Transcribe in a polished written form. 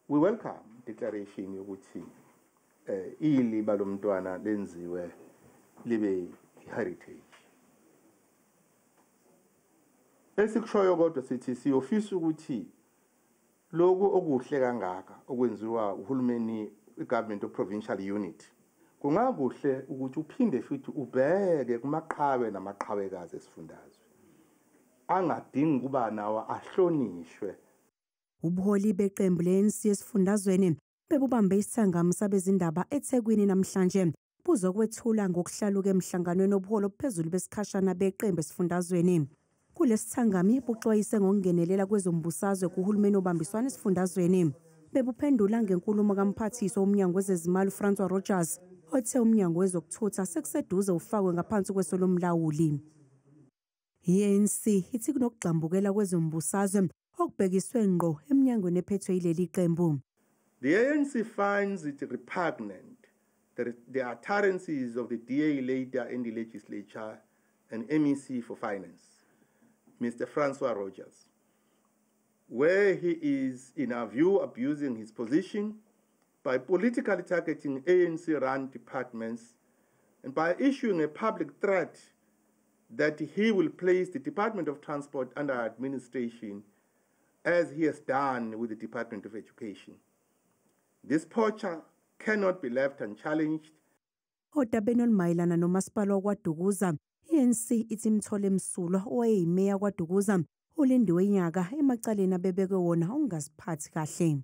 we welcome declaration yokuthi iliba lomntwana lenziwe libe heritage. Esikushoyo kodwa sithi siyofisa ukuthi lokho okuhle kangaka okwenziwa uhulumeni igovernment of provincial unit kungakuhle ukuthi uphinde futhi ubheke kumaqhawe namaqhawekazi esifundazwe angadingi kuba nawo ahlonishwe. Ubuholi beqembu le-ANC esifundazweni bebubambe isangamo sabezindaba eThekwini namhlanje buzokwethula ngokuhlaluka emhlanganweni obuholo phezulu besikhashana beqembu esifundazweni. Kulesithangami buxwayise ngokungenelela kwezombusazwe kuhulumeni obambiswana esifundazweni. Bebuphendula ngenkulumo kamphathiso womnyango wezezimali uFrancois Rogers othe umnyango wezokuthutha sekuseduze ufakwe ngaphansi kweso lomlawuli. I-ANC ithi kunokugxambukela kwezombusazwe okubhekiswe ngqo eminyangweni ephethwe yileli qembu. The ANC finds it repugnant that the utterances of the DA leader in the legislature and MEC for Finance, Mr. Francois Rogers, where he is, in our view, abusing his position by politically targeting ANC-run departments and by issuing a public threat that he will place the Department of Transport under administration as he has done with the Department of Education. This posture cannot be left unchallenged. Odabeni olumayelana nomasipala wakwaDukuza, i-ANC ithi imthole emsulwa owayeyimeya kwaDukuza ulindiwe inyaka emacaleni abebeke wona ongasiphathi kahle.